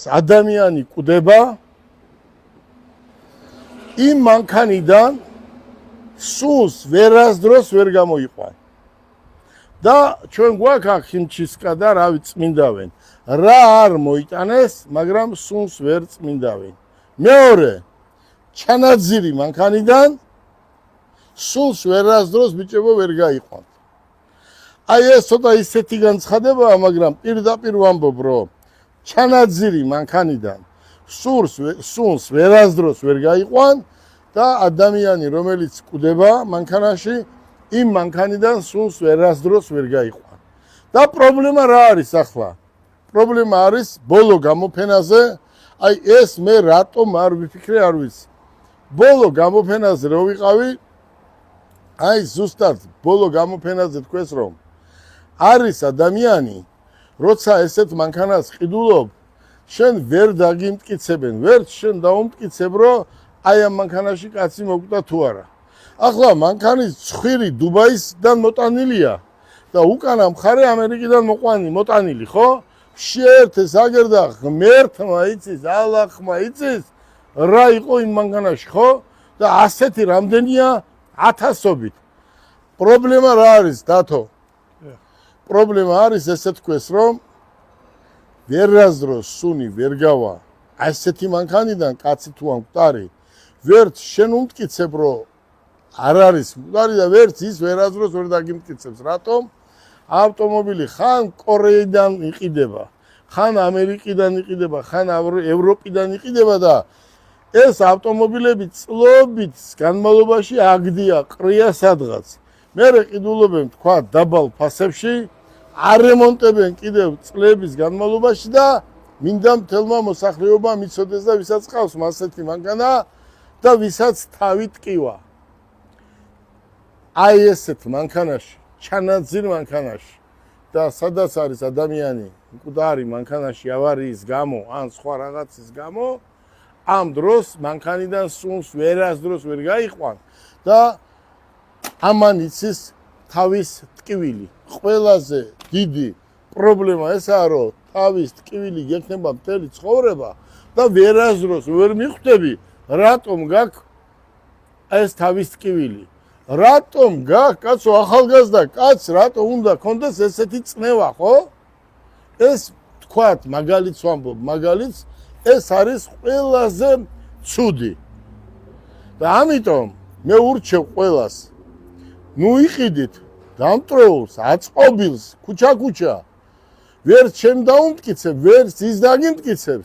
ადამიანი კვდება იმ მანქანიდან სულს ვერასდროს ვერ გამოიყვან. და ჩვენ გვაქვს აქ ხიმჩისკა და რავი წმინდავენ. რა არ მოიტანეს, მაგრამ სულს ვერ წმინდავენ. მეორე, ჩანაძირი მანქანიდან სულს ვერასდროს ბიჭებო ვერ გაიყვან. აი ეს ცოტა ისეთი განცხადებაა, მაგრამ პირდაპირ ვამბობ, რომ ჩანაძირი მანქანიდან სულს ვერასდროს ვერ გაიყვან და ადამიანი, რომელიც კვდება მანქანაში, იმ მანქანიდან სულს ვერასდროს ვერ გაიყვან. და პრობლემა რა არის ახლა? პრობლემა არის ბოლო გამოფენაზე, აი ეს მე რატომ არ ვიფიქრე, არ ვიცი. ბოლო გამოფენაზე რო ვიყავი, აი ზუსტად ბოლო გამოფენაზე თქვეს რომ არის ადამიანი, როცა ესეთ მანქანას ყიდულობ, შენ ვერ დაგიმტკიცებენ, ვერ შენ დაუმტკიცებ, რომ აი ამ მანქანაში კაცი მოკვდა თუ არა. ახლა მანქანის ცხვირი დუბაისიდან მოტანილია და უკანა მხარე ამერიკიდან მოტანილი, ხო? შეერთეს აგერდა ღმერთმა იცის, ალლაჰმა იცის, რა იყო იმ მანქანაში, ხო? და ასეთი რამდენია ათასობით. პრობლემა რა არის, დათო? პრობლემა არის ესე თქვეს, რომ ვერასდროს სუნი ვერ გავა ასეთი მანქანიდან კაცი თუ ან მკვდარი, ვერც შენ უმტკიცებ, რომ არ არის მკვდარი და ვერც ის ვერასდროს ვერ დაგიმტკიცებს. რატომ? ავტომობილი ხან კორეიდან იყიდება, ხან ამერიკიდან იყიდება, ხან ევროპიდან იყიდება და ეს ავტომობილები წლობით განმავლობაში აგდია, ყრია სადღაც. მერე ყიდულობენ თქვა დაბალ ფასებში, არემონტებენ კიდევ წლების განმავლობაში და მინდა მთელმა მოსახლეობამ იცოდეს და ვისაც ყავს ასეთი მანქანა და ვისაც თავი ტკივა. აი ესეთ მანქანაში, ჩანაძირ მანქანაში და სადაც არის ადამიანი მკვდარი მანქანაში ავარიის გამო ან სხვა რაღაცის გამო, ამ დროს მანქანიდან სულს ვერასდროს ვერ გაიყვან და ამან იცის თავის ტკივილი. ყველაზე დიდი პრობლემა ესაა, რომ თავის ტკივილი გექნება მთელი ცხოვრება და ვერასდროს ვერ მიხვდები, რატომ გაქვს ეს თავის ტკივილი. რატომ გაქვს, კაცო, ახალგაზრდა კაცს რატომ უნდა კონდეს ესეთი წნევა, ხო? ეს თქვათ, მაგალითს ვამბობ, მაგალითს ეს არის ყველაზე ცუდი. და ამიტომ მე ურჩევ ყველას, ნუ იყიდით დამტრეულს, აწყობილს, ქუჩა-ქუჩა. ვერც შენ დაუმტკიცებ, ვერც ის დაგიმტკიცებს.